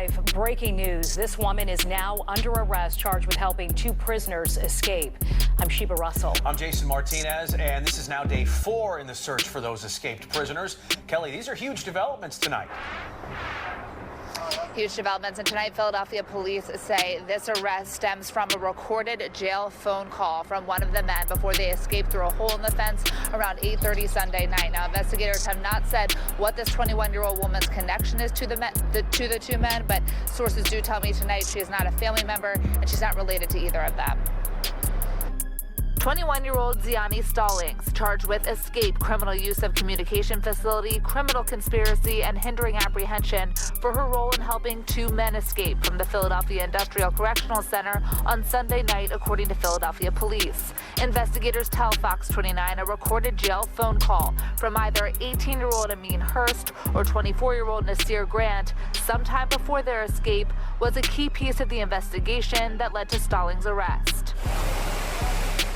5, breaking news. This woman is now under arrest, charged with helping 2 prisoners escape. I'm Sheba Russell. I'm Jason Martinez, and this is now day 4 in the search for those escaped prisoners. Kelly, these are huge developments tonight. Huge developments, and tonight Philadelphia police say this arrest stems from a recorded jail phone call from one of the men before they escaped through a hole in the fence around 8:30 Sunday night. Now, investigators have not said what this 21-year-old woman's connection is to the 2 men, but sources do tell me tonight she is not a family member and she's not related to either of them. 21-year-old Ziani Stallings, charged with escape, criminal use of communication facility, criminal conspiracy, and hindering apprehension for her role in helping 2 men escape from the Philadelphia Industrial Correctional Center on Sunday night, according to Philadelphia police. Investigators tell Fox 29 a recorded jail phone call from either 18-year-old Ameen Hurst or 24-year-old Nasir Grant sometime before their escape was a key piece of the investigation that led to Stallings' arrest.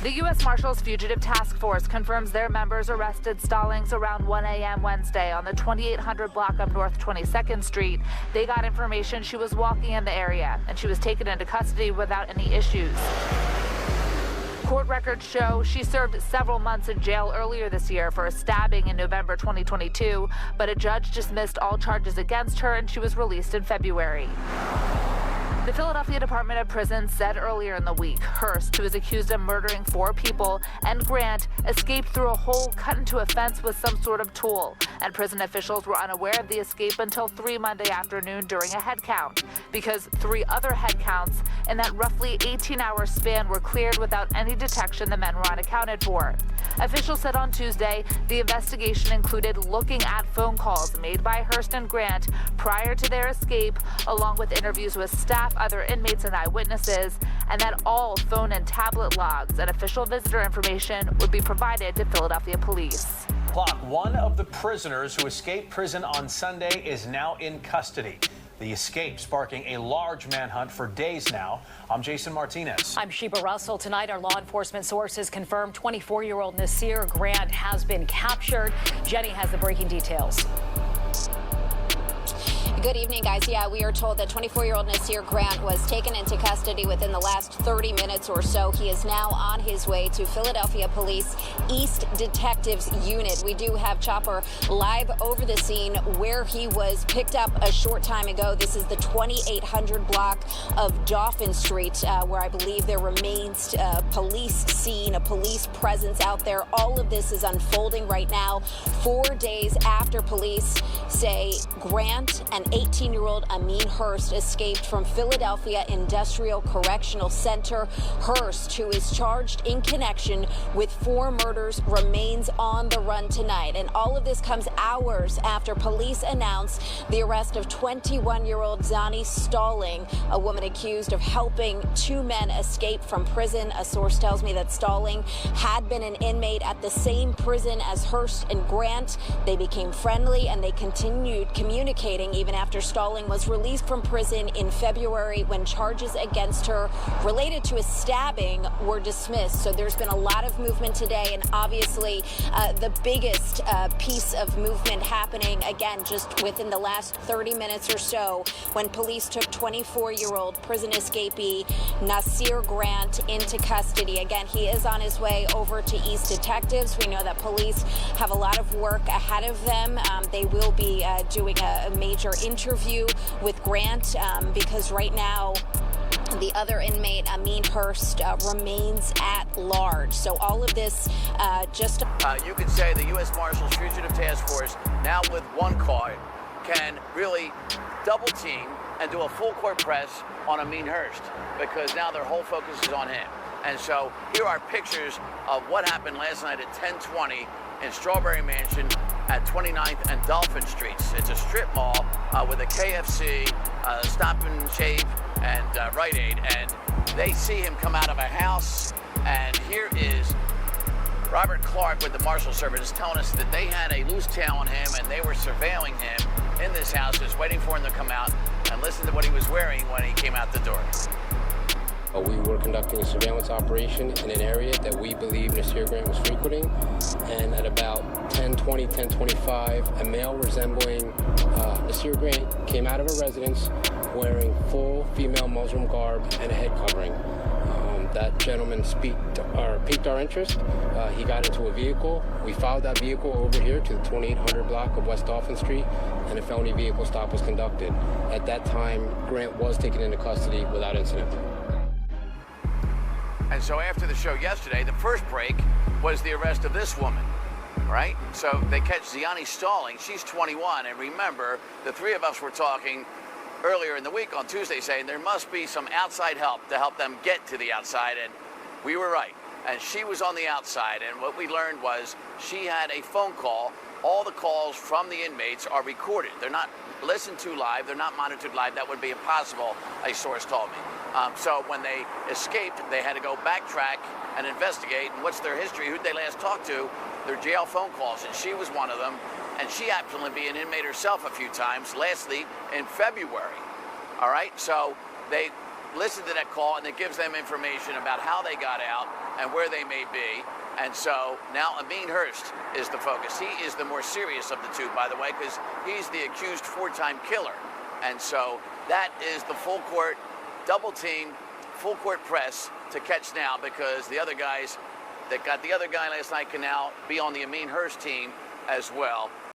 The U.S. Marshals Fugitive Task Force confirms their members arrested Stallings around 1 a.m. Wednesday on the 2800 block of North 22nd Street. They got information she was walking in the area, and she was taken into custody without any issues. Court records show she served several months in jail earlier this year for a stabbing in November 2022, but a judge dismissed all charges against her and she was released in February. The Philadelphia Department of Prisons said earlier in the week Hurst, who is accused of murdering 4 people, and Grant escaped through a hole cut into a fence with some sort of tool. And prison officials were unaware of the escape until 3 Monday afternoon during a head count, because 3 other head counts in that roughly 18-hour span were cleared without any detection the men were unaccounted for. Officials said on Tuesday the investigation included looking at phone calls made by Hurst and Grant prior to their escape, along with interviews with staff, other inmates, and eyewitnesses, and that all phone and tablet logs and official visitor information would be provided to Philadelphia police. One of the prisoners who escaped prison on Sunday is now in custody. The escape sparking a large manhunt for days now. I'm Jason Martinez. I'm Sheba Russell. Tonight, our law enforcement sources confirmed 24-year-old Nasir Grant has been captured. Jenny has the breaking details. Good evening, guys. Yeah, we are told that 24-year-old Nasir Grant was taken into custody within the last 30 minutes or so. He is now on his way to Philadelphia Police East Detectives Unit. We do have Chopper live over the scene where he was picked up a short time ago. This is the 2800 block of Dauphin Street, where I believe there remains a police scene, a police presence out there. All of this is unfolding right now, 4 days after police say Grant and 18-year-old Ameen Hurst escaped from Philadelphia Industrial Correctional Center. Hurst, who is charged in connection with 4 murders, remains on the run tonight. And all of this comes hours after police announced the arrest of 21-year-old Ziani Stallings, a woman accused of helping 2 men escape from prison. A source tells me that Stallings had been an inmate at the same prison as Hurst and Grant. They became friendly and they continued communicating even after Stallings was released from prison in February when charges against her related to a stabbing were dismissed. So there's been a lot of movement today, and obviously the biggest piece of movement happening, again, just within the last 30 minutes or so, when police took 24-year-old prison escapee Nasir Grant into custody. Again, he is on his way over to East Detectives. We know that police have a lot of work ahead of them. They will be doing a major interview with Grant because right now the other inmate, Ameen Hurst, remains at large. So all of this you could say the U.S. Marshals Fugitive Task Force, now with one card, can really double team and do a full court press on Ameen Hurst, because now their whole focus is on him. And so here are pictures of what happened last night at 10:20 in Strawberry Mansion at 29th and Dolphin Streets. It's a strip mall with a KFC, Stop and Shave, and Rite Aid. And they see him come out of a house. And here is Robert Clark with the Marshal Service telling us that they had a loose tail on him and they were surveilling him in this house, just waiting for him to come out. And listen to what he was wearing when he came out the door. We were conducting a surveillance operation in an area that we believe Nasir Grant was frequenting, and at about 10:20, 10:25, a male resembling Nasir Grant came out of a residence wearing full female Muslim garb and a head covering. That gentleman piqued our interest. He got into a vehicle. We followed that vehicle over here to the 2800 block of West Dolphin Street, and a felony vehicle stop was conducted. At that time, Grant was taken into custody without incident. And so after the show yesterday, the first break was the arrest of this woman, right? So they catch Ziani Stalling. She's 21, and remember, the three of us were talking earlier in the week on Tuesday saying there must be some outside help to help them get to the outside, and we were right. And she was on the outside, and what we learned was she had a phone call. All the calls from the inmates are recorded. They're not listened to live. They're not monitored live. That would be impossible, a source told me. So when they escaped, they had to go backtrack and investigate. And what's their history? Who'd they last talk to? Their jail phone calls, and she was one of them. And she happened to be an inmate herself a few times, lastly in February. All right, so they listen to that call, and it gives them information about how they got out and where they may be. And so now Ameen Hurst is the focus. He is the more serious of the two, by the way, because he's the accused four-time killer. And so that is the full court, double team, full court press to catch now, because the other guys that got the other guy last night can now be on the Ameen Hurst team as well.